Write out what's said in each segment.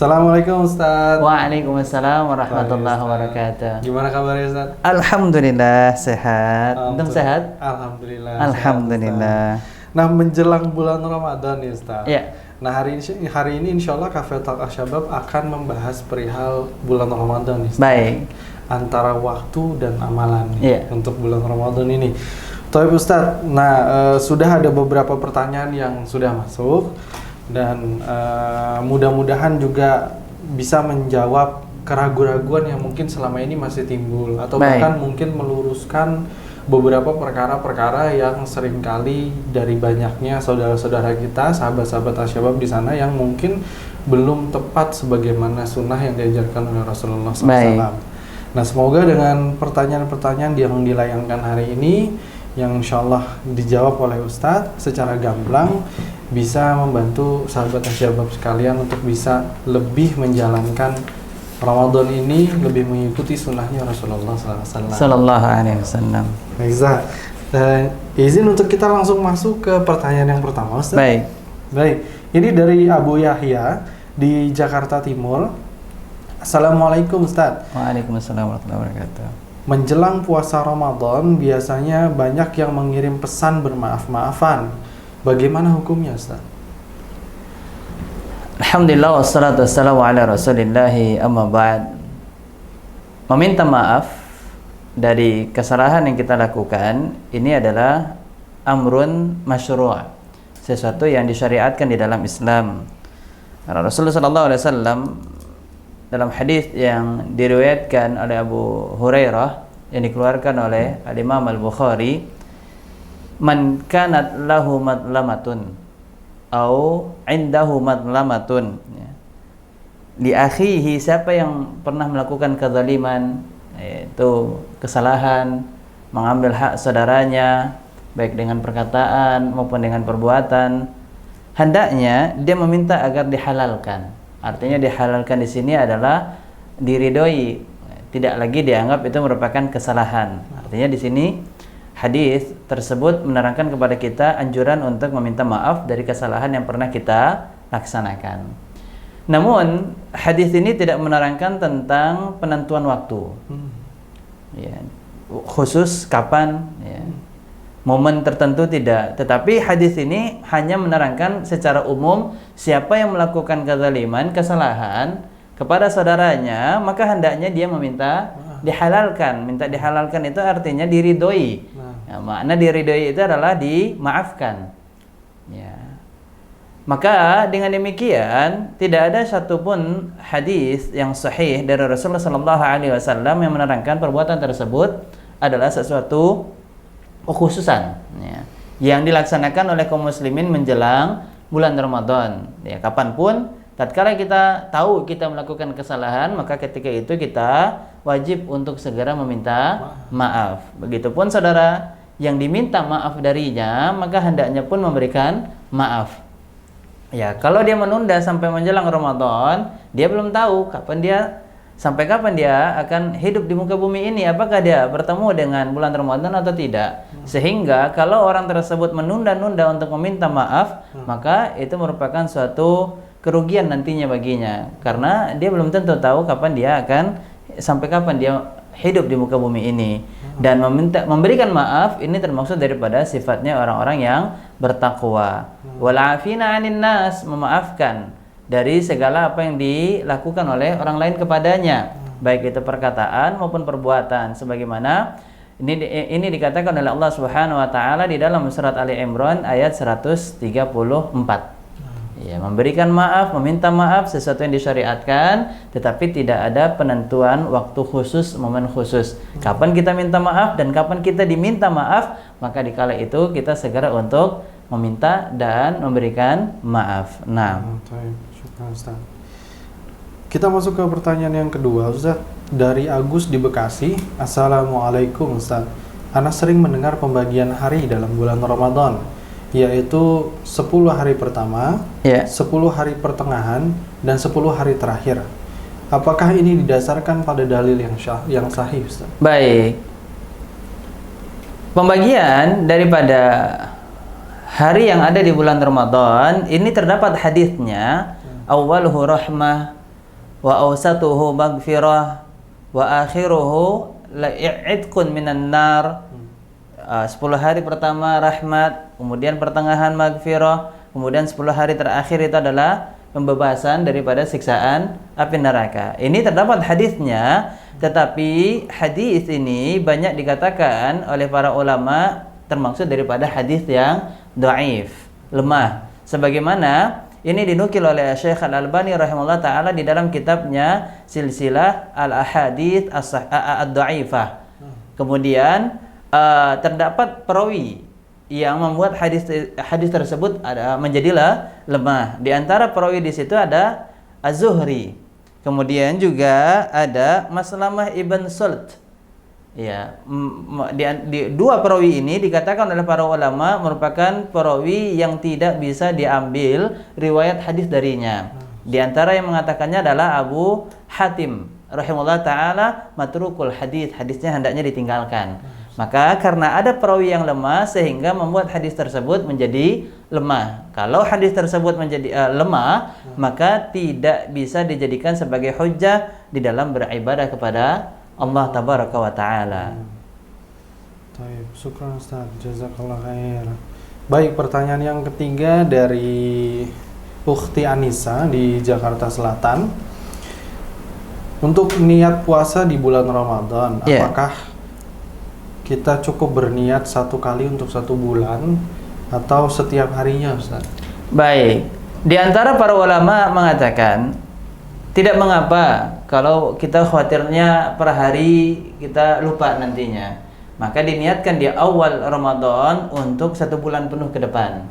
Assalamualaikum Ustaz. Waalaikumsalam warahmatullahi Ustaz. wabarakatuh. Gimana kabarnya Ustaz? Alhamdulillah sehat. Antum sehat? Alhamdulillah. Alhamdulillah. Sehat, Ustaz. Nah, menjelang bulan Ramadan nih Ustaz. Iya. Nah, hari ini insya Allah Cafe Talk Asyabab akan membahas perihal bulan Ramadan nih Ustaz. Baik. Antara waktu dan amalan Iya. untuk bulan Ramadan ini. Tapi Ustaz, nah sudah ada beberapa pertanyaan yang sudah masuk dan mudah-mudahan juga bisa menjawab keraguan-keraguan yang mungkin selama ini masih timbul atau bahkan mungkin meluruskan beberapa perkara-perkara yang seringkali dari banyaknya saudara-saudara kita, sahabat-sahabat Asyabab di sana yang mungkin belum tepat sebagaimana sunnah yang diajarkan oleh Rasulullah SAW. Nah, semoga dengan pertanyaan-pertanyaan yang dilayangkan hari ini yang insya Allah dijawab oleh Ustadz secara gamblang bisa membantu sahabat Asyabab sekalian untuk bisa lebih menjalankan Ramadan ini, lebih mengikuti sunnahnya Rasulullah SAW. Sallallahu alaihi wasallam. Baik, Ustaz. Dan izin untuk kita langsung masuk ke pertanyaan yang pertama, Ustaz. Baik. Ini dari Abu Yahya di Jakarta Timur. Assalamualaikum Ustaz. Waalaikumsalam warahmatullahi wabarakatuh. Menjelang puasa Ramadan biasanya banyak yang mengirim pesan bermaaf-maafan. Bagaimana hukumnya Ustaz? Alhamdulillah wassalatu wassalamu ala rasulillahi amma ba'd. Meminta maaf dari kesalahan yang kita lakukan ini adalah amrun masyru', sesuatu yang disyariatkan di dalam Islam. Karena Rasulullah sallallahu alaihi wasallam dalam hadis yang diriwayatkan oleh Abu Hurairah yang dikeluarkan oleh Al-Imam Al-Bukhari, man kanat lahu madlamatun au indahu madlamatun, li akhihi, siapa yang pernah melakukan kezaliman, yaitu kesalahan, mengambil hak saudaranya baik dengan perkataan maupun dengan perbuatan, hendaknya dia meminta agar dihalalkan. Artinya dihalalkan di sini adalah diridhoi, tidak lagi dianggap itu merupakan kesalahan. Artinya di sini hadis tersebut menerangkan kepada kita anjuran untuk meminta maaf dari kesalahan yang pernah kita laksanakan. Namun hadis ini tidak menerangkan tentang penentuan waktu, ya, khusus kapan, ya, momen tertentu tidak. Tetapi hadis ini hanya menerangkan secara umum siapa yang melakukan kezaliman, kesalahan kepada saudaranya, maka hendaknya dia meminta dihalalkan. Minta dihalalkan itu artinya diridhoi. Ya, makna diridhoi itu adalah dimaafkan. Ya. Maka dengan demikian tidak ada satupun hadis yang sahih dari Rasulullah SAW yang menerangkan perbuatan tersebut adalah sesuatu kekhususan, ya, yang dilaksanakan oleh kaum muslimin menjelang bulan Ramadan. Ya, kapanpun tatkala kita tahu kita melakukan kesalahan, maka ketika itu kita wajib untuk segera meminta maaf. Begitupun saudara yang diminta maaf darinya, maka hendaknya pun memberikan maaf. Ya, kalau dia menunda sampai menjelang Ramadan, dia belum tahu sampai kapan dia akan hidup di muka bumi ini, apakah dia bertemu dengan bulan Ramadan atau tidak. Sehingga kalau orang tersebut menunda-nunda untuk meminta maaf, maka itu merupakan suatu kerugian nantinya baginya, karena dia belum tentu tahu sampai kapan dia hidup di muka bumi ini. Dan memberikan maaf ini termaksud daripada sifatnya orang-orang yang bertakwa. Wal 'afina 'anil nas, memaafkan dari segala apa yang dilakukan oleh orang lain kepadanya, baik itu perkataan maupun perbuatan, sebagaimana ini dikatakan oleh Allah Subhanahu wa taala di dalam surat Ali Imran ayat 134. Ya, memberikan maaf, meminta maaf sesuatu yang disyariatkan, tetapi tidak ada penentuan waktu khusus, momen khusus. Kapan kita minta maaf dan kapan kita diminta maaf, maka dikala itu kita segera untuk meminta dan memberikan maaf. Nah, Ustaz. Kita masuk ke pertanyaan yang kedua, Ustaz. Dari Agus di Bekasi. Assalamualaikum Ustaz. Ana sering mendengar pembagian hari dalam bulan Ramadan, yaitu 10 hari pertama, 10 hari pertengahan, dan 10 hari terakhir. Apakah ini didasarkan pada dalil yang sahih, Ustaz? Baik. Pembagian daripada hari yang ada di bulan Ramadan ini terdapat hadisnya, awwaluhu rahmah wa awsatuhu maghfirah wa akhiruhu la'idqun minan nar. 10 hari pertama rahmat, kemudian pertengahan maghfirah, kemudian 10 hari terakhir itu adalah pembebasan daripada siksaan api neraka. Ini terdapat hadisnya, tetapi hadis ini banyak dikatakan oleh para ulama termaksud daripada hadis yang dhaif, lemah. Sebagaimana ini dinukil oleh Syekh Al-Albani rahimahullah taala di dalam kitabnya Silsilah Al-Ahadits Ad-Dhaifah. Kemudian terdapat perawi yang membuat hadis tersebut menjadilah lemah. Di antara perawi di situ ada Az-Zuhri. Kemudian juga ada Maslamah ibn Sult. Ya, dua perawi ini dikatakan oleh para ulama merupakan perawi yang tidak bisa diambil riwayat hadis darinya. Di antara yang mengatakannya adalah Abu Hatim rahimahullah taala matrukul hadis, hadisnya hendaknya ditinggalkan. Maka karena ada perawi yang lemah sehingga membuat hadis tersebut menjadi lemah. Kalau hadis tersebut menjadi lemah, maka tidak bisa dijadikan sebagai hujjah di dalam beribadah kepada Allah tabaraka wa taala. Baik, syukran Ustaz, jazakallah khair. Baik, pertanyaan yang ketiga dari Ukhti Anissa di Jakarta Selatan. Untuk niat puasa di bulan Ramadan, apakah kita cukup berniat satu kali untuk 1 bulan atau setiap harinya, Ustaz? Baik, di antara para ulama mengatakan tidak mengapa kalau kita khawatirnya per hari kita lupa nantinya, maka diniatkan di awal Ramadan untuk 1 bulan penuh ke depan.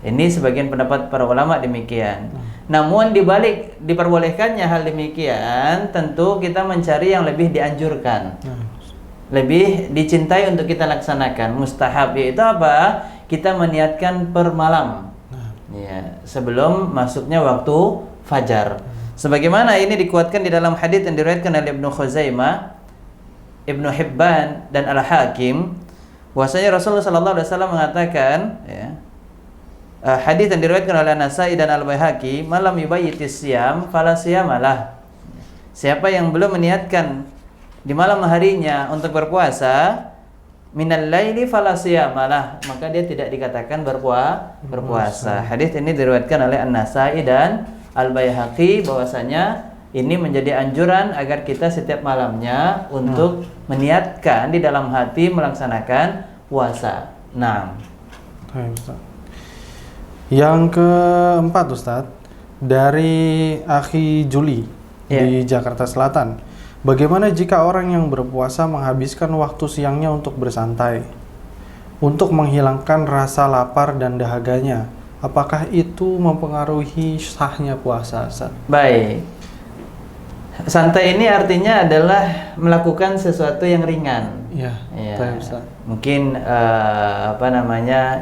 Ini sebagian pendapat para ulama demikian. Namun dibalik diperbolehkannya hal demikian, tentu kita mencari yang lebih dianjurkan, lebih dicintai untuk kita laksanakan. Mustahab yaitu apa? Kita meniatkan per malam, ya, sebelum masuknya waktu fajar. Sebagaimana ini dikuatkan di dalam hadis yang diriwayatkan oleh Ibnu Khuzaimah, Ibnu Hibban dan Al-Hakim, bahwasanya Rasulullah sallallahu alaihi wasallam mengatakan, ya, hadis yang diriwayatkan oleh An-Nasa'i dan Al-Baihaqi, malam yubayyitis siyam fala siyamalah. Siapa yang belum meniatkan di malam harinya untuk berpuasa, minal laili fala siyamalah, maka dia tidak dikatakan berpuasa. Hadis ini diriwayatkan oleh An-Nasa'i dan Al-Baihaqi, bahwasanya ini menjadi anjuran agar kita setiap malamnya untuk meniatkan di dalam hati melaksanakan puasa. Yang keempat, Ustadz, dari Akhi Juli di Jakarta Selatan. Bagaimana jika orang yang berpuasa menghabiskan waktu siangnya untuk bersantai, untuk menghilangkan rasa lapar dan dahaganya? Apakah itu mempengaruhi sahnya puasa, Ustadz? Baik. Santai ini artinya adalah melakukan sesuatu yang ringan. Ya. Mungkin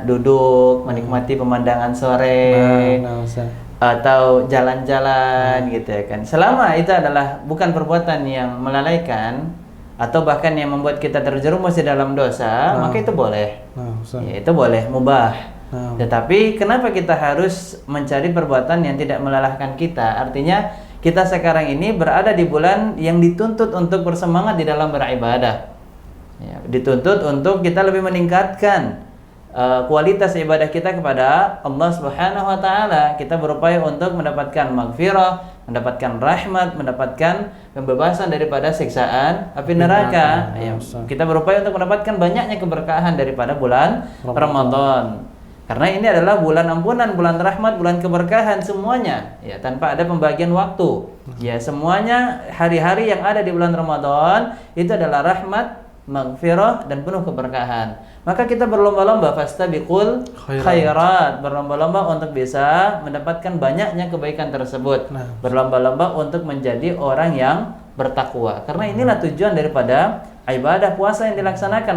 duduk menikmati pemandangan sore, atau jalan-jalan gitu ya kan. Selama itu adalah bukan perbuatan yang melalaikan atau bahkan yang membuat kita terjerumus di dalam dosa, maka itu boleh. Ya, itu boleh, mubah. Tetapi kenapa kita harus mencari perbuatan yang tidak melelahkan kita? Artinya kita sekarang ini berada di bulan yang dituntut untuk bersemangat di dalam beribadah. Ya, dituntut untuk kita lebih meningkatkan kualitas ibadah kita kepada Allah Subhanahu wa taala. Kita berupaya untuk mendapatkan maghfirah, mendapatkan rahmat, mendapatkan pembebasan daripada siksaan api neraka. Ya, kita berupaya untuk mendapatkan banyaknya keberkahan daripada bulan Ramadan. Karena ini adalah bulan ampunan, bulan rahmat, bulan keberkahan semuanya, ya, tanpa ada pembagian waktu. Ya, semuanya hari-hari yang ada di bulan Ramadan itu adalah rahmat, maghfirah dan penuh keberkahan. Maka kita berlomba-lomba fastabiqul khairat, berlomba-lomba untuk bisa mendapatkan banyaknya kebaikan tersebut. Berlomba-lomba untuk menjadi orang yang bertakwa. Karena inilah tujuan daripada ibadah puasa yang dilaksanakan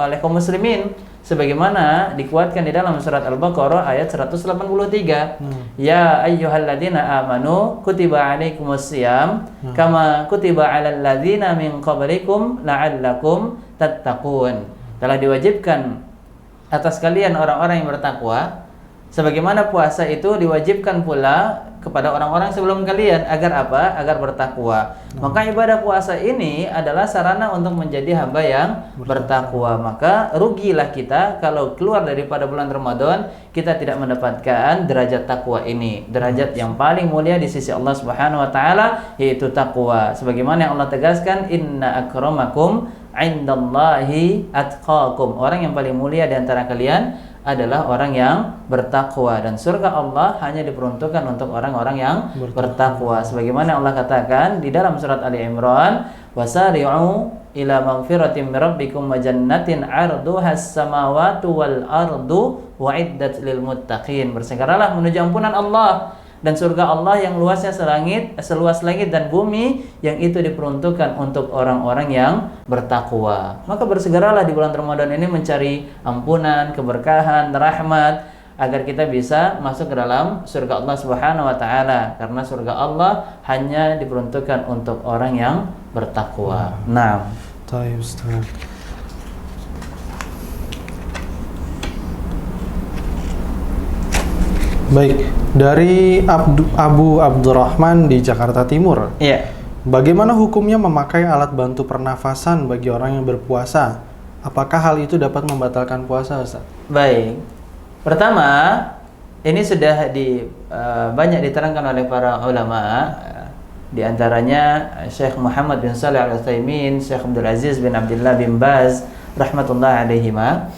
oleh kaum muslimin, sebagaimana dikuatkan di dalam surat Al-Baqarah ayat 183. Ya ayyuhalladzina amanu kutiba alaikumus syiyam kama kutiba alal ladzina min qablikum la'allakum tattaqun. Telah diwajibkan atas kalian orang-orang yang bertakwa Sebagaimana puasa itu diwajibkan pula kepada orang-orang sebelum kalian agar apa? Agar bertakwa. Maka ibadah puasa ini adalah sarana untuk menjadi hamba yang bertakwa. Maka rugilah kita kalau keluar daripada bulan Ramadan kita tidak mendapatkan derajat takwa ini, derajat yang paling mulia di sisi Allah Subhanahu wa taala, yaitu takwa. Sebagaimana yang Allah tegaskan, inna akramakum indallahi atqakum. Orang yang paling mulia di antara kalian adalah orang yang bertakwa, dan surga Allah hanya diperuntukkan untuk orang-orang yang bertakwa. Sebagaimana Allah katakan di dalam surat Ali Imran, wasari'u ila magfiratin min rabbikum wa jannatin 'arduhas samawati wal ardu wa'iddat lil muttaqin. Bersegeralah menuju ampunan Allah dan surga Allah yang luasnya seluas langit dan bumi, yang itu diperuntukkan untuk orang-orang yang bertakwa. Maka bersegeralah di bulan Ramadan ini mencari ampunan, keberkahan, rahmat, agar kita bisa masuk ke dalam surga Allah Subhanahu wa taala, karena surga Allah hanya diperuntukkan untuk orang yang bertakwa. Nah, Baik, Ustaz. Baik, dari Abu Abdurrahman di Jakarta Timur. iya. Bagaimana hukumnya memakai alat bantu pernafasan bagi orang yang berpuasa? Apakah hal itu dapat membatalkan puasa, Ustaz? Baik. Pertama, ini sudah banyak diterangkan oleh para ulama, di antaranya Syekh Muhammad bin Shalih Al-Utsaimin, Syekh Abdul Aziz bin Abdullah bin Baz rahmatullah alaihima.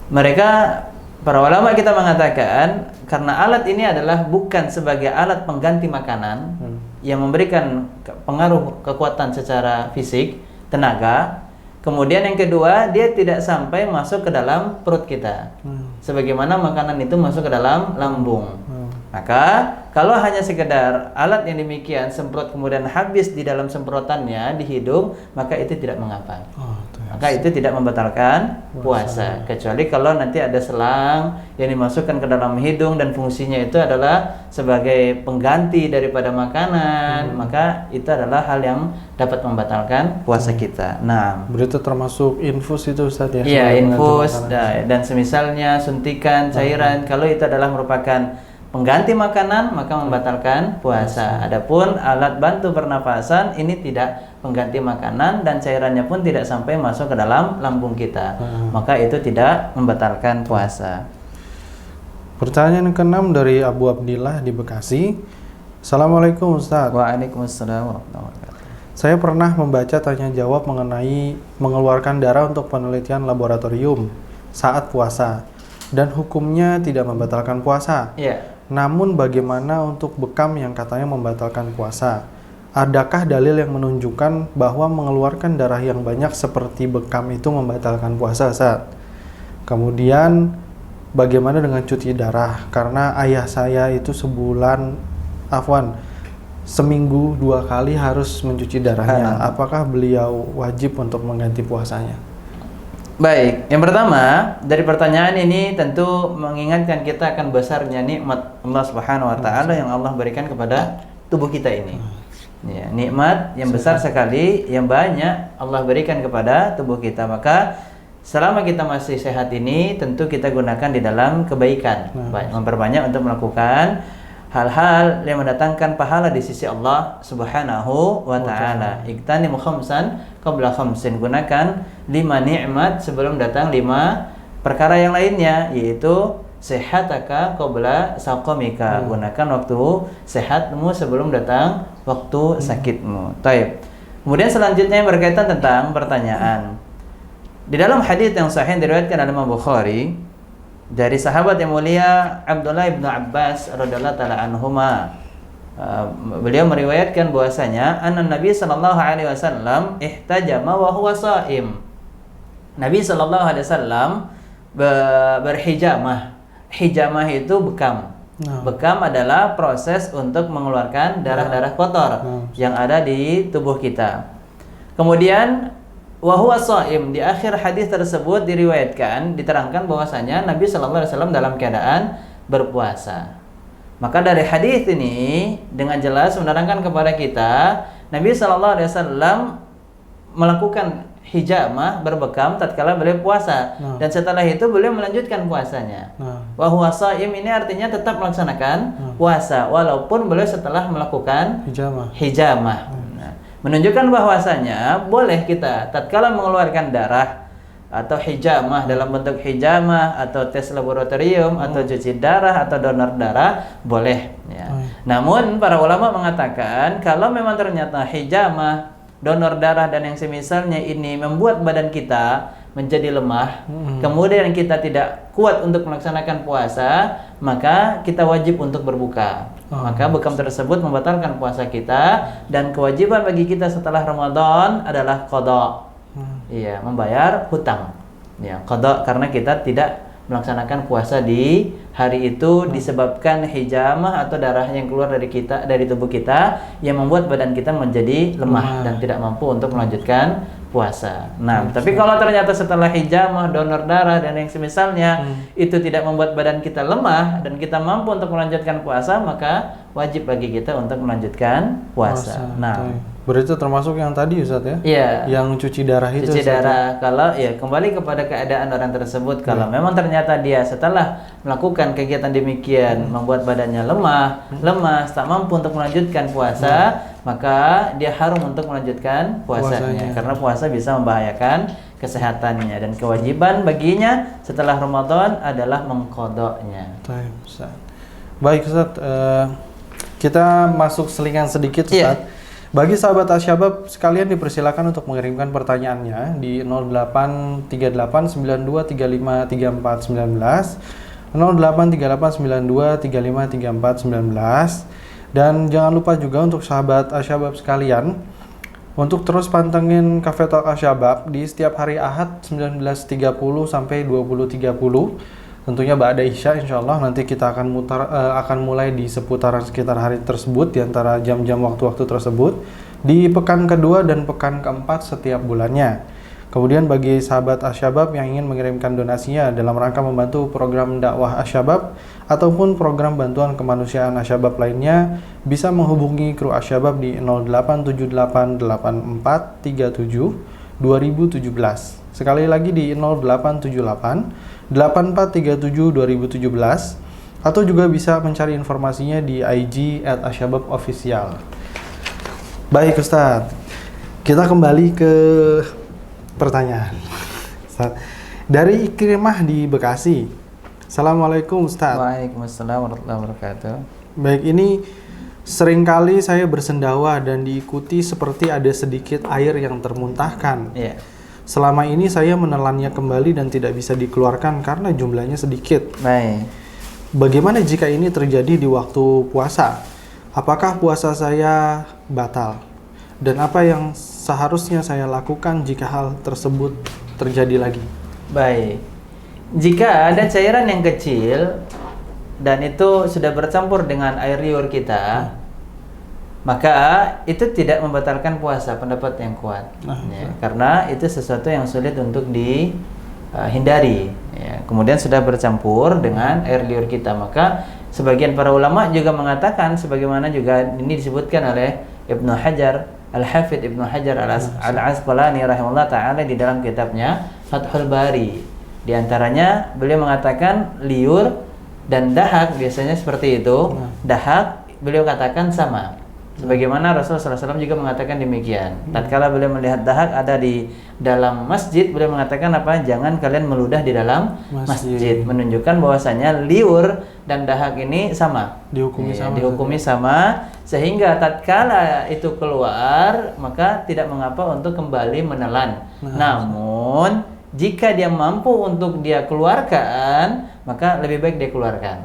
Mereka, para ulama kita mengatakan, karena alat ini adalah bukan sebagai alat pengganti makanan yang memberikan pengaruh kekuatan secara fisik, tenaga. Kemudian yang kedua, dia tidak sampai masuk ke dalam perut kita, sebagaimana makanan itu masuk ke dalam lambung. Maka kalau hanya sekedar alat yang demikian semprot kemudian habis di dalam semprotannya di hidung, maka itu tidak mengapa. Maka itu tidak membatalkan puasa, kecuali kalau nanti ada selang yang dimasukkan ke dalam hidung dan fungsinya itu adalah sebagai pengganti daripada makanan, maka itu adalah hal yang dapat membatalkan puasa kita. Nah, berarti termasuk infus itu, Ustaz, ya? iya, infus dan semisalnya suntikan cairan, kalau itu adalah merupakan pengganti makanan maka membatalkan puasa. Adapun alat bantu pernafasan ini tidak pengganti makanan dan cairannya pun tidak sampai masuk ke dalam lambung kita, maka itu tidak membatalkan puasa. Pertanyaan ke-6 dari Abu Abdillah di Bekasi. Assalamualaikum, Ustaz. Waalaikumsalam warahmatullahi wabarakatuh. Saya pernah membaca tanya jawab mengenai mengeluarkan darah untuk penelitian laboratorium saat puasa, dan hukumnya tidak membatalkan puasa. Iya. Namun bagaimana untuk bekam yang katanya membatalkan puasa? Adakah dalil yang menunjukkan bahwa mengeluarkan darah yang banyak seperti bekam itu membatalkan puasa, Ustaz? Kemudian bagaimana dengan cuci darah? Karena ayah saya itu seminggu 2 kali harus mencuci darahnya. Apakah beliau wajib untuk mengganti puasanya? Baik, yang pertama dari pertanyaan ini tentu mengingatkan kita akan besarnya nikmat Allah Subhanahu wa taala yang Allah berikan kepada tubuh kita ini. Ya, nikmat yang besar sekali yang banyak Allah berikan kepada tubuh kita. Maka selama kita masih sehat ini tentu kita gunakan di dalam kebaikan. Baik, memperbanyak untuk melakukan hal-hal yang mendatangkan pahala di sisi Allah Subhanahu wa taala. Iqtanimu khamsan qabla khamsin. Gunakan 5 nikmat sebelum datang 5 perkara yang lainnya, yaitu sehataka qabla saqamika. Gunakan waktu sehatmu sebelum datang waktu sakitmu. Taib. Kemudian selanjutnya yang berkaitan tentang pertanyaan. Di dalam hadis yang sahih diriwayatkan oleh Imam Bukhari dari sahabat yang mulia Abdullah bin Abbas radhiyallahu taala anhuma, beliau meriwayatkan bahwasanya anna Nabi sallallahu alaihi wasallam ihtajama wa huwa shaim. Nabi sallallahu alaihi wasallam berhijamah. Hijamah itu bekam. Bekam adalah proses untuk mengeluarkan darah-darah kotor yang ada di tubuh kita. Kemudian wa huwa shaim, di akhir hadis tersebut diterangkan bahwasanya Nabi sallallahu alaihi wasallam dalam keadaan berpuasa. Maka dari hadis ini dengan jelas menerangkan kepada kita Nabi sallallahu alaihi wasallam melakukan hijamah, berbekam tatkala beliau puasa. Dan setelah itu beliau melanjutkan puasanya. Wa huwa shaim ini artinya tetap melaksanakan puasa walaupun beliau setelah melakukan hijamah. Menunjukkan bahwasanya boleh kita tatkala mengeluarkan darah atau hijamah dalam bentuk hijamah atau tes laboratorium atau cuci darah atau donor darah boleh ya. Namun para ulama mengatakan kalau memang ternyata hijamah, donor darah dan yang semisalnya ini membuat badan kita menjadi lemah, kemudian kita tidak kuat untuk melaksanakan puasa, maka kita wajib untuk berbuka. Maka bekam tersebut membatalkan puasa kita dan kewajiban bagi kita setelah Ramadan adalah qada. Iya, membayar hutang. Ya, qada karena kita tidak melaksanakan puasa di hari itu disebabkan hijamah atau darah yang keluar dari kita, dari tubuh kita yang membuat badan kita menjadi lemah dan tidak mampu untuk melanjutkan puasa. Nah, tapi kalau ternyata setelah hijamah, donor darah dan yang semisalnya itu tidak membuat badan kita lemah dan kita mampu untuk melanjutkan puasa, maka wajib bagi kita untuk melanjutkan puasa. Nah, berarti termasuk yang tadi Ustaz ya? Iya. Yang cuci darah itu. Cuci darah. Kalau ya kembali kepada keadaan orang tersebut. Kalau memang ternyata dia setelah melakukan kegiatan demikian membuat badannya lemah, lemas, tak mampu untuk melanjutkan puasa, maka dia harum untuk melanjutkan puasanya. Karena puasa bisa membahayakan kesehatannya dan kewajiban baginya setelah Ramadan adalah mengqadanya. Baik Ustaz, kita masuk selingan sedikit Ustaz. Bagi sahabat Asyabab sekalian dipersilakan untuk mengirimkan pertanyaannya di 083892353419, 083892353419, dan jangan lupa juga untuk sahabat Asyabab sekalian untuk terus pantengin Cafe Talk Asyabab di setiap hari Ahad 19.30 sampai 20.30. Tentunya ba'da Isya insyaallah nanti kita akan mulai di seputaran sekitar hari tersebut di antara jam-jam waktu-waktu tersebut di pekan kedua dan pekan keempat setiap bulannya. Kemudian bagi sahabat Asyabab yang ingin mengirimkan donasinya dalam rangka membantu program dakwah Asyabab ataupun program bantuan kemanusiaan Asyabab lainnya bisa menghubungi kru Asyabab di 08788437 2017. Sekali lagi di 0878 8437 2017 atau juga bisa mencari informasinya di IG @asyababofficial. Baik Ustaz, kita kembali ke pertanyaan Ustaz. Dari Ikrimah di Bekasi. Assalamualaikum Ustaz. Waalaikumsalam warahmatullahi wabarakatuh. Baik, ini seringkali saya bersendawa dan diikuti seperti ada sedikit air yang termuntahkan. Selama ini saya menelannya kembali dan tidak bisa dikeluarkan karena jumlahnya sedikit. Baik. Bagaimana jika ini terjadi di waktu puasa? Apakah puasa saya batal? Dan apa yang seharusnya saya lakukan jika hal tersebut terjadi lagi? Baik. Jika ada cairan yang kecil dan itu sudah bercampur dengan air liur kita, maka itu tidak membatalkan puasa, pendapat yang kuat. Karena itu sesuatu yang sulit untuk dihindari. Kemudian sudah bercampur dengan air liur kita, maka sebagian para ulama juga mengatakan, sebagaimana juga ini disebutkan oleh Ibnu Hajar, Al-Hafidh Ibnu Hajar Al-Asqalani rahimahullah ta'ala di dalam kitabnya Fathul Bari. Di antaranya beliau mengatakan liur dan dahak biasanya seperti itu. Dahak beliau katakan sama. Sebagaimana Rasulullah SAW juga mengatakan demikian. Tatkala beliau melihat dahak ada di dalam masjid, beliau mengatakan apa? Jangan kalian meludah di dalam masjid. Menunjukkan bahwasanya liur dan dahak ini sama. Dihukumi sama. Sehingga tatkala itu keluar, maka tidak mengapa untuk kembali menelan. Namun jika dia mampu untuk dia keluarkan, maka lebih baik dia keluarkan.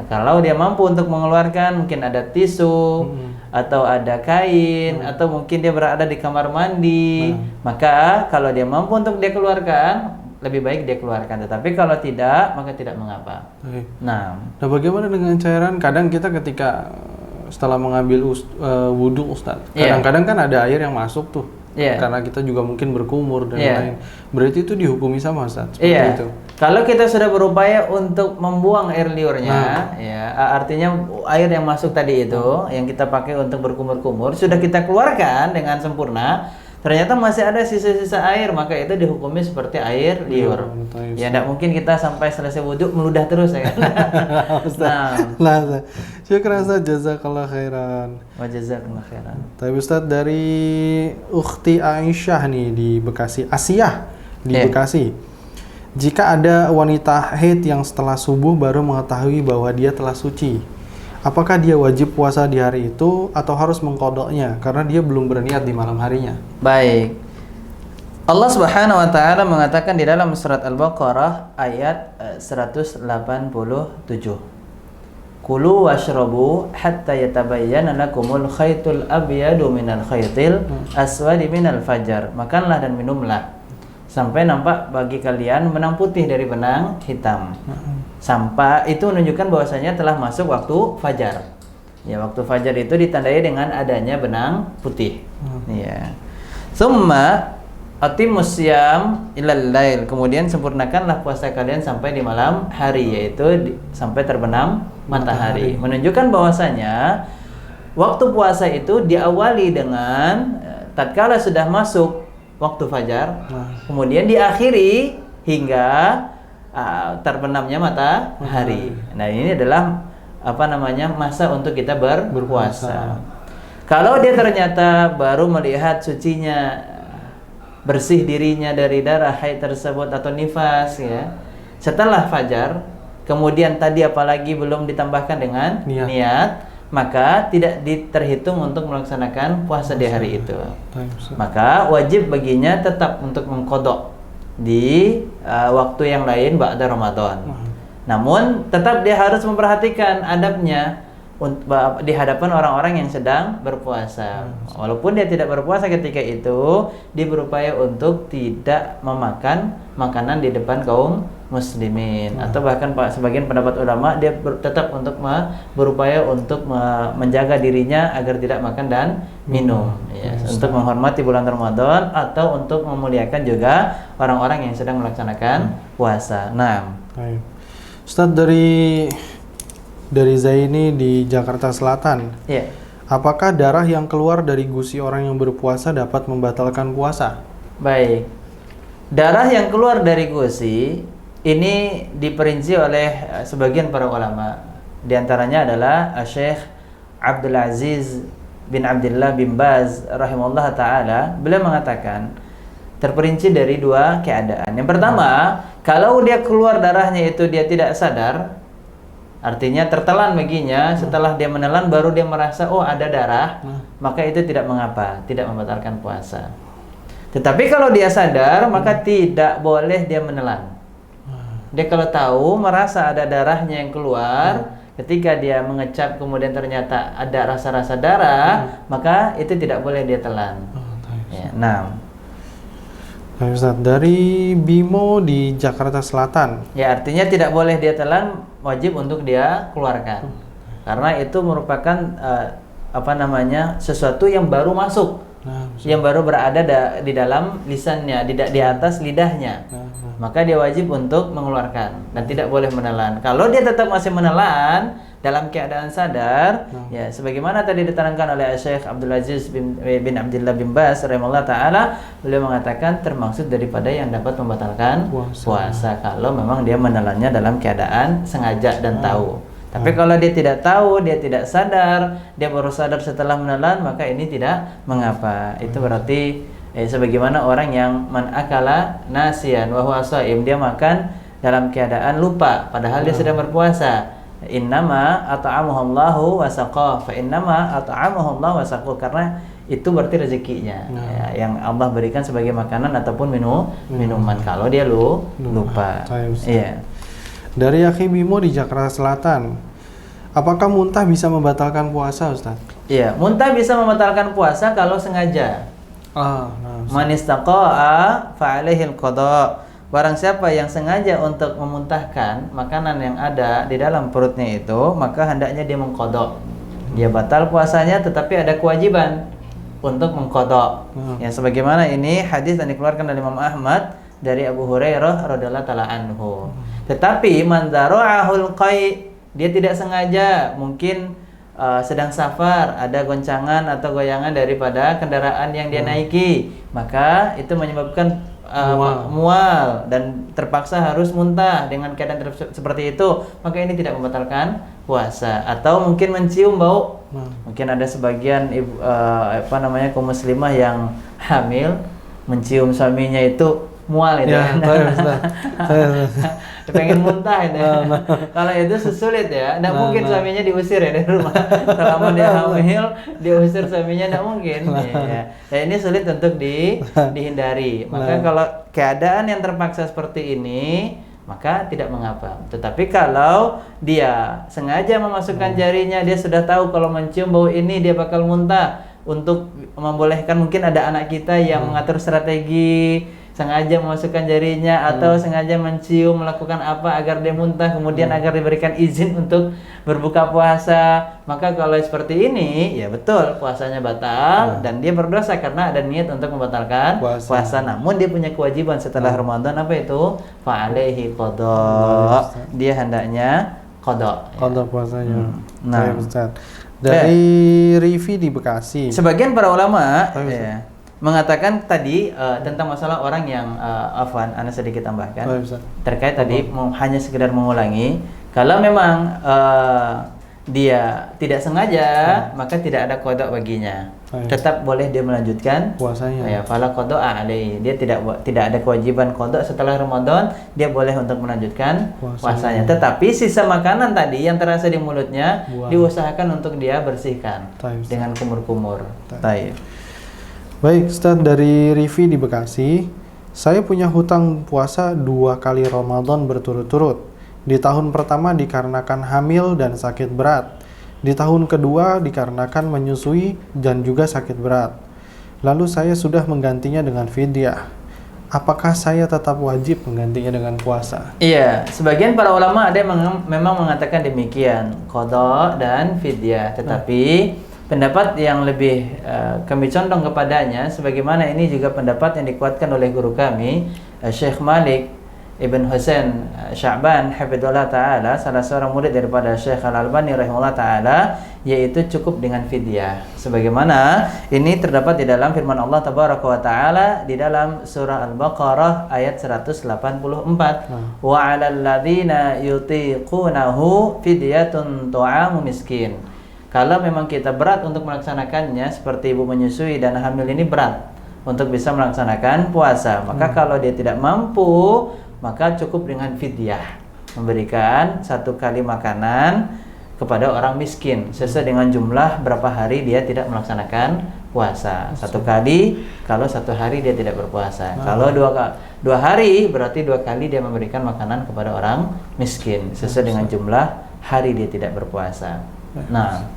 Kalau dia mampu untuk mengeluarkan, mungkin ada tisu atau ada kain atau mungkin dia berada di kamar mandi, maka kalau dia mampu untuk dia keluarkan, lebih baik dia keluarkan. Tetapi kalau tidak, maka tidak mengapa. Nah, bagaimana dengan cairan? Kadang kita ketika setelah mengambil wudhu Ustaz, kadang-kadang kan ada air yang masuk tuh. Karena kita juga mungkin berkumur dan lain. Berarti itu dihukumi sama Ustaz? Seperti itu. Kalau kita sudah berupaya untuk membuang air liurnya, artinya air yang masuk tadi itu, yang kita pakai untuk berkumur-kumur, sudah kita keluarkan dengan sempurna, ternyata masih ada sisa-sisa air, maka itu dihukumi seperti air liur. Ya tidak mungkin kita sampai selesai wudhu meludah terus ya kan. Nah, syukran Ustaz, jazakallah khairan. Wa jazakallah khairan. Tapi Ustaz, dari Ukhti Aisyah nih di Bekasi, Asiyah di Bekasi. Jika ada wanita haid yang setelah subuh baru mengetahui bahwa dia telah suci, apakah dia wajib puasa di hari itu atau harus mengqadanya karena dia belum berniat di malam harinya? Baik. Allah Subhanahu wa taala mengatakan di dalam surat Al-Baqarah ayat 187. Kulu washrabu hatta yatabayyana lakumul khaytul abyadu minal khaytil aswadi minal fajar. Makanlah dan minumlah sampai nampak bagi kalian benang putih dari benang hitam. Sampai itu menunjukkan bahwasanya telah masuk waktu fajar. Ya, waktu fajar itu ditandai dengan adanya benang putih. Ya. Summa atimus syam ilal lail. Kemudian sempurnakanlah puasa kalian sampai di malam hari, yaitu sampai terbenam matahari. Menunjukkan bahwasanya waktu puasa itu diawali dengan tatkala sudah masuk waktu fajar, kemudian diakhiri hingga terbenamnya matahari. Nah, ini adalah masa untuk kita berpuasa. Kalau dia ternyata baru melihat sucinya, bersih dirinya dari darah haid tersebut atau nifas ya, setelah fajar, kemudian tadi apalagi belum ditambahkan dengan niat, maka tidak terhitung untuk melaksanakan puasa di hari itu. Maka wajib baginya tetap untuk mengqadha di waktu yang lain ba'da Ramadan. Namun tetap dia harus memperhatikan adabnya di hadapan orang-orang yang sedang berpuasa. Walaupun dia tidak berpuasa ketika itu, dia berupaya untuk tidak memakan makanan di depan kaum muslimin. Atau bahkan sebagian pendapat ulama dia tetap untuk berupaya untuk menjaga dirinya agar tidak makan dan minum, ya, untuk menghormati bulan Ramadan atau untuk memuliakan juga orang-orang yang sedang melaksanakan puasa. Nah, Ustaz, dari Zaini di Jakarta Selatan. Apakah darah yang keluar dari gusi orang yang berpuasa dapat membatalkan puasa? Baik. Darah yang keluar dari gusi ini diperinci oleh sebagian para ulama. Di antaranya adalah Syekh Abdul Aziz bin Abdullah bin Baz rahimahullah taala. Beliau mengatakan terperinci dari dua keadaan. Yang pertama, kalau dia keluar darahnya itu dia tidak sadar, artinya tertelan baginya, setelah dia menelan baru dia merasa oh ada darah, maka itu tidak mengapa, tidak membatalkan puasa. Tetapi kalau dia sadar, maka tidak boleh dia menelan. Dia kalau tahu merasa ada darahnya yang keluar, ketika dia mengecap kemudian ternyata ada rasa-rasa darah, maka itu tidak boleh dia telan. Ya, nah. Ustaz, dari Bimo di Jakarta Selatan. Ya, artinya tidak boleh dia telan, wajib untuk dia keluarkan. Karena itu merupakan sesuatu yang baru masuk, yang baru berada di dalam lisannya, di atas lidahnya. Maka dia wajib untuk mengeluarkan dan tidak boleh menelan. Kalau dia tetap masih menelan dalam keadaan sadar, ya sebagaimana tadi diterangkan oleh Syekh Abdul Aziz bin Abdullah bin Baz rahimahullah taala, beliau mengatakan termaksud daripada yang dapat membatalkan puasa kalau memang dia menelannya dalam keadaan sengaja dan tahu. Tapi kalau dia tidak tahu, dia tidak sadar, dia baru sadar setelah menelan, maka ini tidak mengapa. Itu berarti sebagaimana orang yang man akala nasiyan wa huwa shaim, dia makan dalam keadaan lupa padahal dia sedang berpuasa. Innama at'amahu Allahu wa saqah, fa innama at'amahu Allahu wa saqah, karena itu berarti rezekinya ya, yang Allah berikan sebagai makanan ataupun minuman kalau dia lupa. Iya. Dari Akhi Bimo di Jakarta Selatan. Apakah muntah bisa membatalkan puasa, Ustaz? Iya, muntah bisa membatalkan puasa kalau sengaja. Man istaqa'a fa 'alaihil qada. Barang siapa yang sengaja untuk memuntahkan makanan yang ada di dalam perutnya itu, maka hendaknya dia mengqada. Dia batal puasanya tetapi ada kewajiban untuk mengqada. Ya, sebagaimana ini hadis yang dikeluarkan oleh Imam Ahmad dari Abu Hurairah radhiyallahu taala anhu. Tetapi man dara'ahul qai, dia tidak sengaja, mungkin sedang safar, ada goncangan atau goyangan daripada kendaraan yang dia naiki, maka itu menyebabkan mual dan terpaksa harus muntah dengan keadaan seperti itu, maka ini tidak membatalkan puasa. Atau mungkin mencium bau, mungkin ada sebagian kaum muslimah yang hamil mencium suaminya itu mual itu, pengen muntah itu. Kalau itu sulit ya, tidak mungkin suaminya diusir ya dari rumah. Selama dia hamil, diusir suaminya tidak mungkin. Ya. Dan ini sulit untuk dihindari. Maka kalau keadaan yang terpaksa seperti ini, maka tidak mengapa. Tetapi kalau dia sengaja memasukkan jarinya, dia sudah tahu kalau mencium bau ini dia bakal muntah, untuk membolehkan, mungkin ada anak kita yang mengatur strategi, sengaja memasukkan jarinya atau sengaja mencium, melakukan apa agar dia muntah, kemudian agar diberikan izin untuk berbuka puasa. Maka kalau seperti ini, ya betul puasanya batal dan dia berdosa karena ada niat untuk membatalkan puasa. Namun dia punya kewajiban setelah Ramadan, apa itu? Fa'alaihi qada. Dia hendaknya qada. Qada puasanya. Nah, Ustaz. Dari Rivi di Bekasi. Sebagian para ulama mengatakan tadi tentang masalah orang yang afwan, ana sedikit tambahkan terkait tadi hanya sekedar mengulangi. Kalau memang dia tidak sengaja, maka tidak ada qada baginya. Tetap boleh dia melanjutkan puasanya. Ya, fala qada alaihi. Dia tidak ada kewajiban qada setelah Ramadan, dia boleh untuk melanjutkan puasanya. Tetapi sisa makanan tadi yang terasa di mulutnya diusahakan untuk dia bersihkan dengan kumur-kumur. Baik, Ustaz, dari Rivi di Bekasi. Saya punya hutang puasa 2 kali Ramadan berturut-turut. Di tahun pertama dikarenakan hamil dan sakit berat. Di tahun kedua dikarenakan menyusui dan juga sakit berat. Lalu saya sudah menggantinya dengan fidyah. Apakah saya tetap wajib menggantinya dengan puasa? Iya, sebagian para ulama ada yang memang mengatakan demikian, qada dan fidyah. Tetapi pendapat yang lebih kami condong kepadanya, sebagaimana ini juga pendapat yang dikuatkan oleh guru kami, Syekh Malik Ibn Husain Sya'ban hafidhullah ta'ala, salah seorang murid daripada Syekh Al-Albani rahimahullah ta'ala, yaitu cukup dengan fidyah. Sebagaimana ini terdapat di dalam firman Allah tabaraka wa ta'ala di dalam surah Al-Baqarah ayat 184. Wa 'alal ladzina yutiqunahu fidyatun tu'amu miskin. Kalau memang kita berat untuk melaksanakannya, seperti ibu menyusui dan hamil ini berat untuk bisa melaksanakan puasa, maka kalau dia tidak mampu, maka cukup dengan fidyah, memberikan 1 kali makanan kepada orang miskin sesuai dengan jumlah berapa hari dia tidak melaksanakan puasa. 1 kali kalau 1 hari dia tidak berpuasa. Kalau 2 hari berarti 2 kali dia memberikan makanan kepada orang miskin sesuai dengan jumlah hari dia tidak berpuasa. Nah,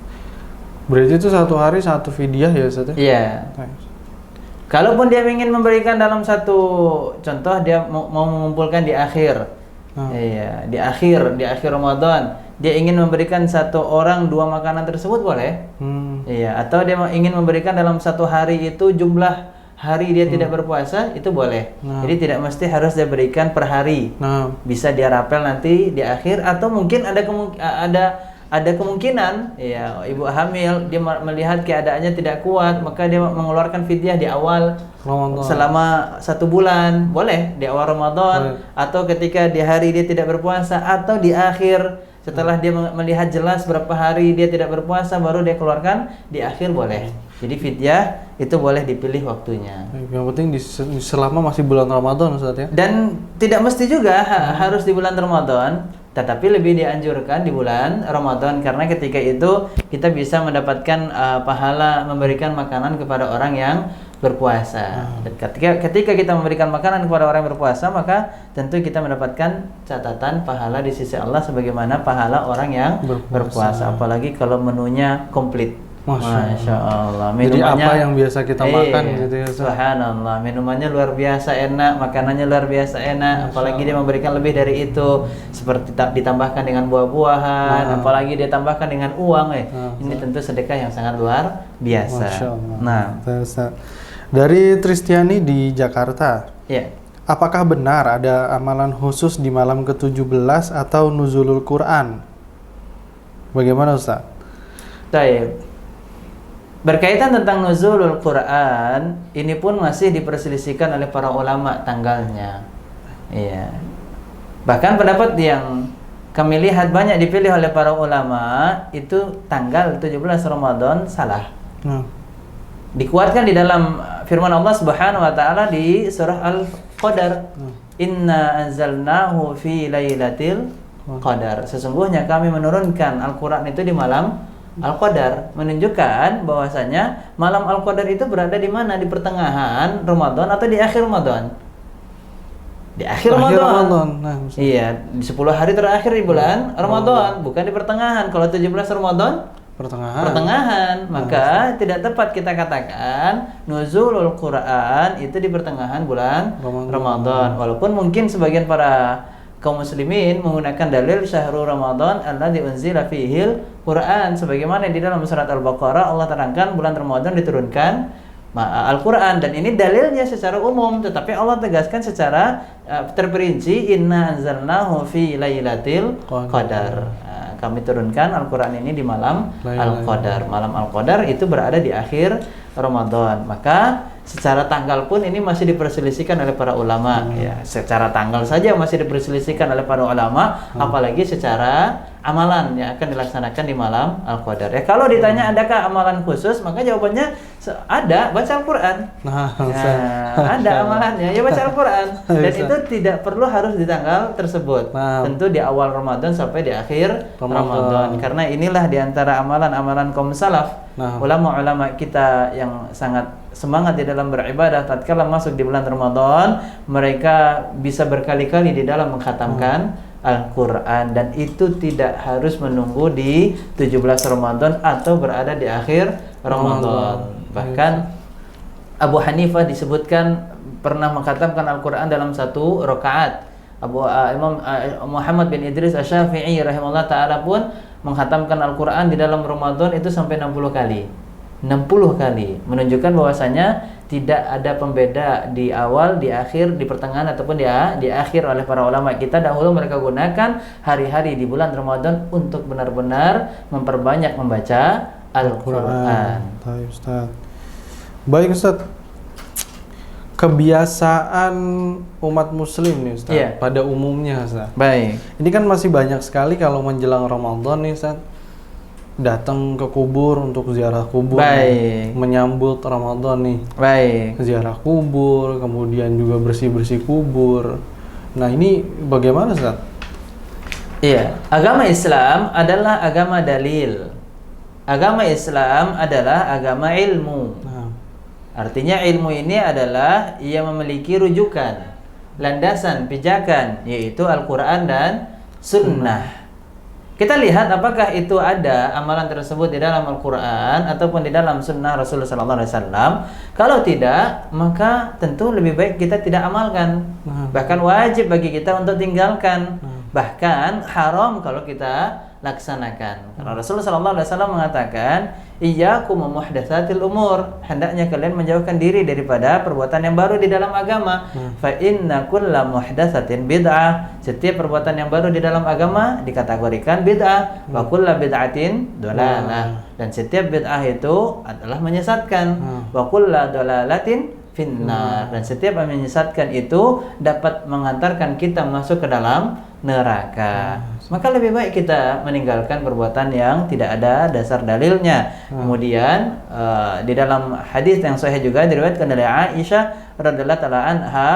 berarti itu 1 hari 1 fidyah ya, Ustaz? Iya. Kalaupun dia ingin memberikan dalam satu contoh, dia mau mengumpulkan di akhir, iya, di akhir Ramadan, dia ingin memberikan 1 orang 2 makanan tersebut boleh, iya. Atau dia ingin memberikan dalam 1 hari itu jumlah hari dia tidak berpuasa, itu boleh. Jadi tidak mesti harus dia berikan per hari, bisa dia rapel nanti di akhir, atau mungkin ada kemungkinan ya ibu hamil dia melihat keadaannya tidak kuat, maka dia mengeluarkan fidyah di awal Ramadan selama 1 bulan, boleh di awal Ramadan, atau ketika di hari dia tidak berpuasa, atau di akhir setelah dia melihat jelas berapa hari dia tidak berpuasa baru dia keluarkan di akhir, boleh. Jadi fidyah itu boleh dipilih waktunya. Yang penting selama masih bulan Ramadan, Ustaz ya. Dan tidak mesti juga harus di bulan Ramadan, tetapi lebih dianjurkan di bulan Ramadan, karena ketika itu kita bisa mendapatkan pahala memberikan makanan kepada orang yang berpuasa. Dan ketika kita memberikan makanan kepada orang yang berpuasa, maka tentu kita mendapatkan catatan pahala di sisi Allah sebagaimana pahala orang yang berpuasa. Apalagi kalau menunya komplit. Masya Allah. Jadi apa yang biasa kita makan gitu ya, subhanallah, minumannya luar biasa enak, makanannya luar biasa enak, apalagi dia memberikan lebih dari itu, seperti ditambahkan dengan buah-buahan, apalagi dia tambahkan dengan uang, ini tentu sedekah yang sangat luar biasa. Nah, dari Tristiani di Jakarta, apakah benar ada amalan khusus di malam ke-17 atau nuzulul Quran? Bagaimana, Ustaz? Taib. Berkaitan tentang nuzulul Quran, ini pun masih diperselisihkan oleh para ulama tanggalnya. Iya. Bahkan pendapat yang kami lihat banyak dipilih oleh para ulama itu tanggal 17 Ramadan salah. Dikuatkan di dalam firman Allah Subhanahu wa taala di surah Al-Qadar. Inna anzalnahu fi lailatul qadar. Sesungguhnya kami menurunkan Al-Qur'an itu di malam Al-Qadar, menunjukkan bahwasanya malam Al-Qadar itu berada di mana? Di pertengahan Ramadan atau di akhir Ramadan? Di akhir Ramadan. Nah, iya, di 10 hari terakhir di bulan Ramadan, bukan di pertengahan. Kalau 17 Ramadan pertengahan, maka tidak tepat kita katakan nuzulul Quran itu di pertengahan bulan Ramadan. Walaupun mungkin sebagian para kaum muslimin menggunakan dalil syahrul Ramadan alladzi unzila fihil Quran, sebagaimana di dalam surat Al-Baqarah Allah terangkan bulan Ramadan diturunkan Al-Quran, dan ini dalilnya secara umum, tetapi Allah tegaskan secara terperinci inna anzalnahu fi lailatul qadar. Kami turunkan Al-Quran ini di malam Al-Qadar. Malam Al-Qadar itu berada di akhir Ramadan. Maka secara tanggal pun ini masih diperselisihkan oleh para ulama. Ya, secara tanggal saja masih diperselisihkan oleh para ulama, apalagi secara amalan yang akan dilaksanakan di malam Al-Qadar. Ya, kalau ditanya adakah amalan khusus, maka jawabannya ada, baca Al-Quran. Ada amalannya, ya baca Al-Quran. Dan itu tidak perlu harus di tanggal tersebut. Tentu di awal Ramadan sampai di akhir Ramadan. Karena inilah di antara amalan-amalan kaum salaf. Ulama-ulama kita yang sangat semangat di dalam beribadah tatkala masuk di bulan Ramadan, mereka bisa berkali-kali di dalam mengkhatamkan Al-Quran, dan itu tidak harus menunggu di 17 Ramadan atau berada di akhir Ramadan. Bahkan Abu Hanifah disebutkan pernah mengkhatamkan Al-Quran dalam satu rakaat. Imam Muhammad bin Idris Asy-Syafi'i rahimahullah ta'ala pun mengkhatamkan Al-Quran di dalam Ramadan itu sampai 60 kali. 60 kali, menunjukkan bahwasanya tidak ada pembeda di awal, di akhir, di pertengahan ataupun di akhir oleh para ulama kita dahulu. Mereka gunakan hari-hari di bulan Ramadan untuk benar-benar memperbanyak membaca Al-Quran. Baik Ustaz, kebiasaan umat muslim nih Ustaz, pada umumnya Ustaz. Baik. Ini kan masih banyak sekali kalau menjelang Ramadan nih Ustaz, datang ke kubur untuk ziarah kubur. Baik. Menyambut Ramadan nih. Baik. Ziarah kubur, kemudian juga bersih-bersih kubur. Nah, ini bagaimana Ustaz? Iya, agama Islam adalah agama dalil. Agama Islam adalah agama ilmu. Artinya ilmu ini adalah ia memiliki rujukan, landasan, pijakan, yaitu Al-Quran dan Sunnah. Kita lihat apakah itu ada amalan tersebut di dalam Al-Quran ataupun di dalam Sunnah Rasulullah SAW. Kalau tidak, maka tentu lebih baik kita tidak amalkan. Bahkan wajib bagi kita untuk tinggalkan. Bahkan haram kalau kita laksanakan. Karena Rasulullah SAW mengatakan, iyyakum muhdatsatil umur, hendaknya kalian menjauhkan diri daripada perbuatan yang baru di dalam agama. Fa inna kulla muhdatsatin bid'ah, setiap perbuatan yang baru di dalam agama dikategorikan bid'ah. Wa kulla bid'atin dolalah, dan setiap bid'ah itu adalah menyesatkan. Wa kulla dolalatin finnar, dan setiap yang menyesatkan itu dapat mengantarkan kita masuk ke dalam neraka. Maka lebih baik kita meninggalkan perbuatan yang tidak ada dasar dalilnya. Kemudian di dalam hadis yang sahih juga diriwayatkan dari Aisyah radhiyallahu taala anha,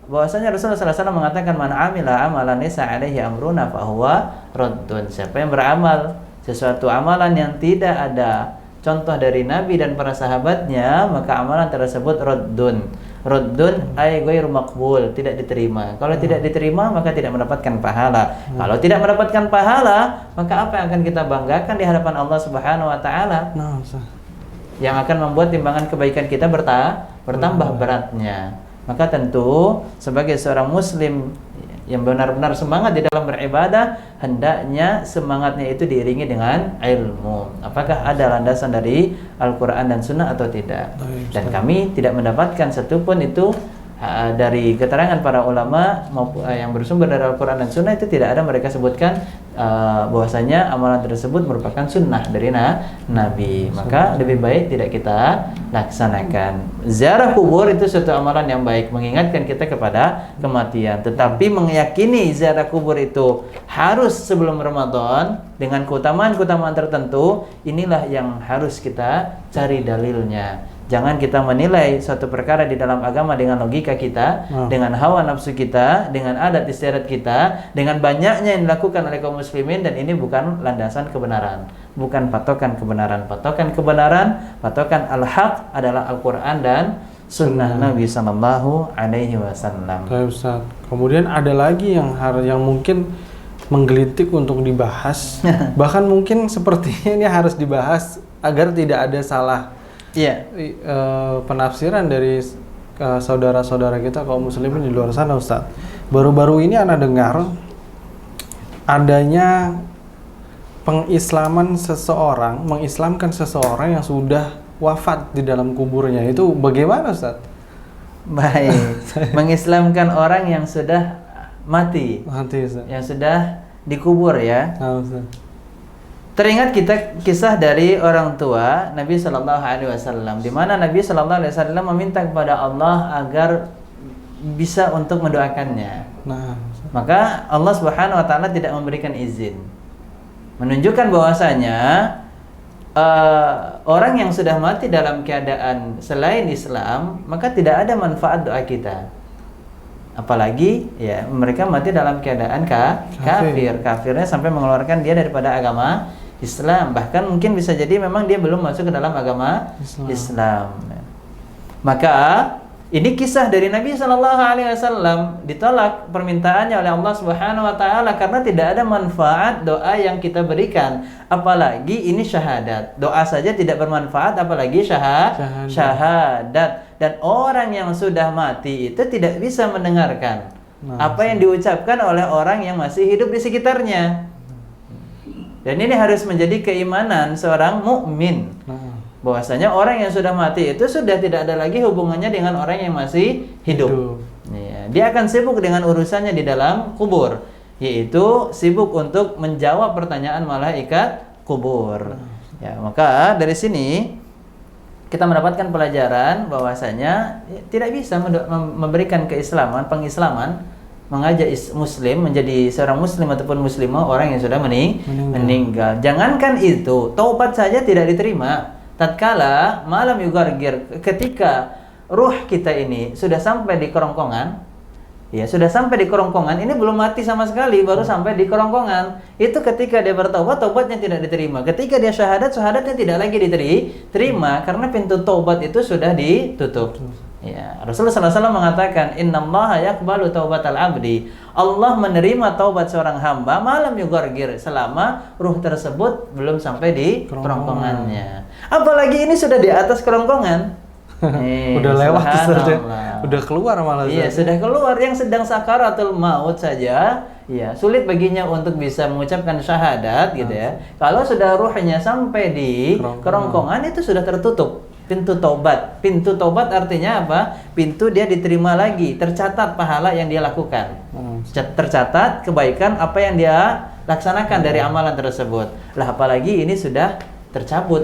bahwasanya Rasulullah SAW mengatakan, man amila amalan laysa alaihi amruna fahuwa raddun. Siapa yang beramal sesuatu amalan yang tidak ada contoh dari Nabi dan para sahabatnya, maka amalan tersebut raddun. Raddun ay ghairu maqbul, tidak diterima. Kalau tidak diterima, maka tidak mendapatkan pahala. Kalau tidak mendapatkan pahala, maka apa yang akan kita banggakan di hadapan Allah Subhanahu wa taala? Yang akan membuat timbangan kebaikan kita bertambah beratnya. Maka tentu sebagai seorang muslim yang benar-benar semangat di dalam beribadah, hendaknya semangatnya itu diiringi dengan ilmu. Apakah ada landasan dari Al-Quran dan Sunnah atau tidak? Dan kami tidak mendapatkan satupun itu dari keterangan para ulama maupun yang bersumber dari Al-Quran dan Sunnah itu tidak ada mereka sebutkan bahwasanya amalan tersebut merupakan sunnah dari Nabi. Maka lebih baik tidak kita laksanakan. Ziarah kubur itu suatu amalan yang baik, mengingatkan kita kepada kematian. Tetapi meyakini ziarah kubur itu harus sebelum Ramadan dengan keutamaan-keutamaan tertentu, inilah yang harus kita cari dalilnya. Jangan kita menilai suatu perkara di dalam agama dengan logika kita, dengan hawa nafsu kita, dengan adat istiadat kita, dengan banyaknya yang dilakukan oleh kaum muslimin, dan ini bukan landasan kebenaran, bukan patokan kebenaran. Patokan kebenaran, patokan al-haq adalah Al-Quran dan Sunnah Nabi Sallallahu Alaihi Wasallam. Baik Ustaz. Kemudian ada lagi yang mungkin menggelitik untuk dibahas, bahkan mungkin sepertinya ini harus dibahas agar tidak ada salah. Iya. Penafsiran dari saudara-saudara kita kaum muslimin di luar sana, Ustaz. Baru-baru ini Ana dengar adanya mengislamkan seseorang yang sudah wafat di dalam kuburnya. Itu bagaimana, Ustaz? Baik. Mengislamkan orang yang sudah mati, Ustaz. yang sudah dikubur ya. Ustaz. Teringat kita kisah dari orang tua Nabi Sallallahu Alaihi Wasallam, di mana Nabi Sallallahu Alaihi Wasallam meminta kepada Allah agar bisa untuk mendoakannya. Maka Allah Subhanahu Wa Taala tidak memberikan izin, menunjukkan bahwasanya orang yang sudah mati dalam keadaan selain Islam, maka tidak ada manfaat doa kita. Apalagi ya mereka mati dalam keadaan kafirnya sampai mengeluarkan dia daripada agama Islam. Bahkan mungkin bisa jadi memang dia belum masuk ke dalam agama Islam. Maka ini kisah dari Nabi Sallallahu Alaihi Wasallam, ditolak permintaannya oleh Allah Subhanahu Wa Taala karena tidak ada manfaat doa yang kita berikan. Apalagi ini syahadat, doa saja tidak bermanfaat, apalagi syahadat. Dan orang yang sudah mati itu tidak bisa mendengarkan apa yang diucapkan oleh orang yang masih hidup di sekitarnya. Dan ini harus menjadi keimanan seorang mukmin, bahwasanya orang yang sudah mati itu sudah tidak ada lagi hubungannya dengan orang yang masih hidup. Ya, dia akan sibuk dengan urusannya di dalam kubur, yaitu sibuk untuk menjawab pertanyaan malaikat kubur. Ya, maka dari sini kita mendapatkan pelajaran bahwasanya tidak bisa memberikan pengislaman, mengajak muslim menjadi seorang muslim ataupun muslimah orang yang sudah meninggal. Jangankan itu, taubat saja tidak diterima. Tatkala malam yugargir, ketika ruh kita ini sudah sampai di kerongkongan, ya sudah sampai di kerongkongan, ini belum mati sama sekali, baru sampai di kerongkongan. Itu ketika dia bertaubat, taubatnya tidak diterima. Ketika dia syahadatnya tidak lagi diterima karena pintu taubat itu sudah ditutup. Ya, Rasulullah SAW mengatakan, Innallaha yaqbalu taubatal abdi. Allah menerima taubat seorang hamba malam yugargir, selama ruh tersebut belum sampai di kerongkongannya. Apalagi ini sudah di atas kerongkongan. Udah lewat, udah keluar malah. Iya, sudah keluar. Yang sedang sakaratul maut saja, ya sulit baginya untuk bisa mengucapkan syahadat gitu ya. Kalau sudah ruhnya sampai di kerongkongan itu sudah tertutup pintu taubat. Pintu taubat artinya apa? Pintu dia diterima lagi, tercatat pahala yang dia lakukan, tercatat kebaikan apa yang dia laksanakan dari amalan tersebut. Lah apalagi ini sudah tercabut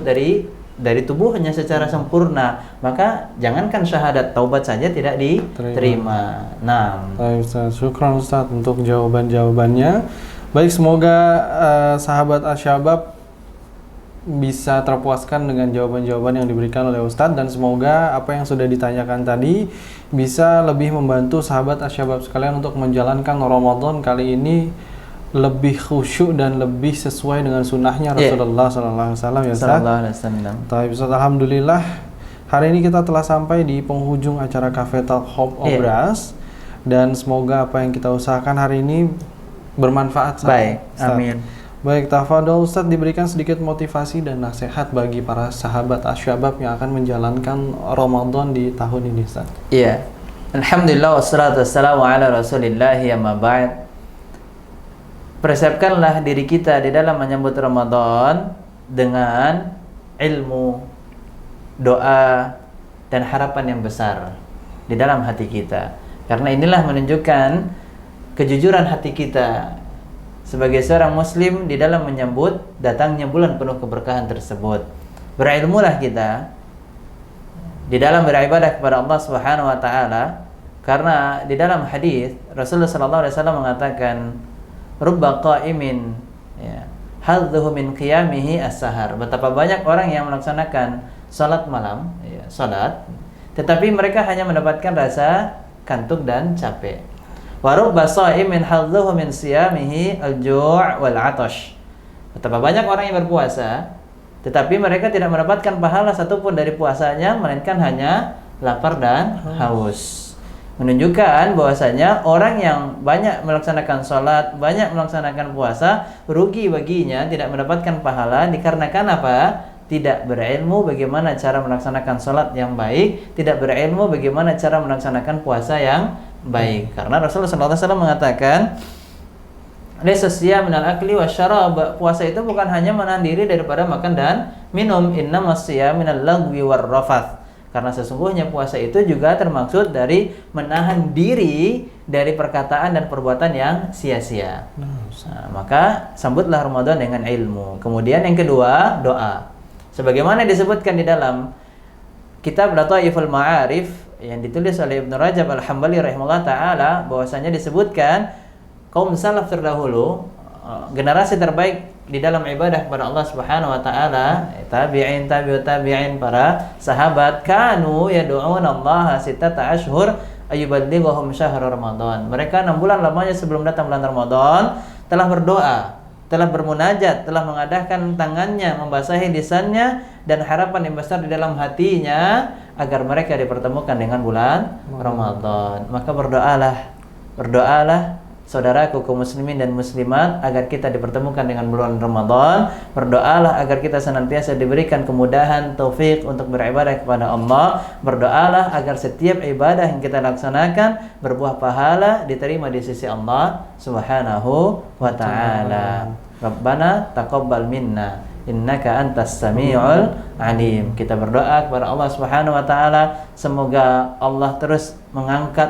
dari tubuhnya secara sempurna, maka jangankan syahadat, taubat saja tidak diterima. Nah, baik Ustaz, syukran Ustaz untuk jawaban-jawabannya. Baik, semoga sahabat Asyabab bisa terpuaskan dengan jawaban-jawaban yang diberikan oleh Ustadz, dan semoga apa yang sudah ditanyakan tadi bisa lebih membantu sahabat Asyabab sekalian untuk menjalankan Ramadan kali ini lebih khusyuk dan lebih sesuai dengan sunnahnya Rasulullah SAW ya Ustadz. Ustadz, alhamdulillah hari ini kita telah sampai di penghujung acara Cafe Talk Hope Obras, dan semoga apa yang kita usahakan hari ini bermanfaat. Baik, amin. Baik, tafadhol Ustadz, diberikan sedikit motivasi dan nasihat bagi para sahabat Asyabab yang akan menjalankan Ramadan di tahun ini, Ustadz. Iya. Alhamdulillah wassalatu wassalamu ala Rasulillah amma ba'd. Persiapkanlah diri kita di dalam menyambut Ramadan dengan ilmu, doa, dan harapan yang besar. di dalam hati kita. Karena inilah menunjukkan kejujuran hati kita sebagai seorang muslim di dalam menyambut datangnya bulan penuh keberkahan tersebut. Berilmulah kita di dalam beribadah kepada Allah Subhanahu wa taala, karena di dalam hadis Rasulullah sallallahu alaihi wasallam mengatakan rubba qa'imin ya hadzuhu min qiyamihi as-sahar. Betapa banyak orang yang melaksanakan salat malam ya, salat, tetapi mereka hanya mendapatkan rasa kantuk dan capek. Wa rubba sha'imin hadzuhu min siyamihi al-ju' wal 'atash. Betapa banyak orang yang berpuasa tetapi mereka tidak mendapatkan pahala satupun dari puasanya, melainkan hanya lapar dan haus. Menunjukkan bahwasanya orang yang banyak melaksanakan sholat, banyak melaksanakan puasa, rugi baginya, tidak mendapatkan pahala dikarenakan apa? Tidak berilmu bagaimana cara melaksanakan sholat yang baik, tidak berilmu bagaimana cara melaksanakan puasa yang baik. Karena Rasulullah SAW mengatakan laysa siyam minal akli wasyarab. Puasa itu bukan hanya menahan diri daripada makan dan minum. Innamas siyam minal lagwi warrafath. Karena sesungguhnya puasa itu juga termaksud dari menahan diri dari perkataan dan perbuatan yang sia-sia. Nah, maka sambutlah Ramadan dengan ilmu. Kemudian yang kedua, doa. Sebagaimana disebutkan di dalam kitab Lataiful Ma'arif yang ditulis oleh Ibnu Rajab Al-Hambali rahimahullah taala, bahwasanya disebutkan kaum salaf terdahulu, generasi terbaik di dalam ibadah kepada Allah Subhanahu wa taala, tabi'in, tabi'ut tabi'in, para sahabat, kanu yad'una Allah sittata ashhur ayyuballighahum syahr Ramadan. Mereka 6 bulan lamanya sebelum datang bulan Ramadan telah berdoa, telah bermunajat, telah mengadakan tangannya, membasahi lisannya, dan harapan yang besar di dalam hatinya agar mereka dipertemukan dengan bulan Ramadan. Maka berdoalah saudaraku kaum muslimin dan muslimat agar kita dipertemukan dengan bulan Ramadan. Berdoalah agar kita senantiasa diberikan kemudahan, taufik untuk beribadah kepada Allah. Berdoalah agar setiap ibadah yang kita laksanakan berbuah pahala, diterima di sisi Allah Subhanahu wa taala. Rabbana taqabbal minna innaka antas sami'ul alim. Kita berdoa kepada Allah Subhanahu wa taala, semoga Allah terus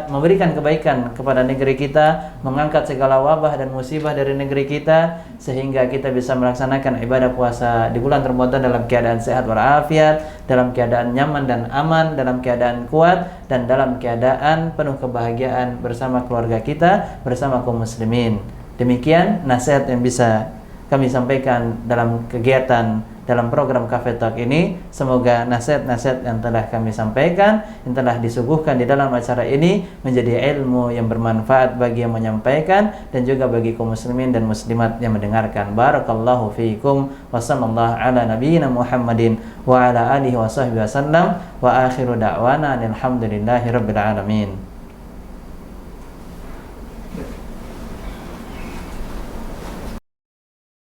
memberikan kebaikan kepada negeri kita, mengangkat segala wabah dan musibah dari negeri kita, sehingga kita bisa melaksanakan ibadah puasa di bulan Ramadan dalam keadaan sehat walafiat, dalam keadaan nyaman dan aman, dalam keadaan kuat, dan dalam keadaan penuh kebahagiaan bersama keluarga kita, bersama kaum muslimin. Demikian nasihat yang bisa kami sampaikan dalam kegiatan dalam program Cafe Talk ini. Semoga nasihat-nasihat yang telah kami sampaikan, yang telah disuguhkan di dalam acara ini menjadi ilmu yang bermanfaat bagi yang menyampaikan dan juga bagi kaum muslimin dan muslimat yang mendengarkan. Barakallahu fiikum wa sallallahu ala nabiyyina Muhammadin wa ala alihi wa sahbihi wasallam wa akhiru da'wana alhamdulillahi rabbil alamin.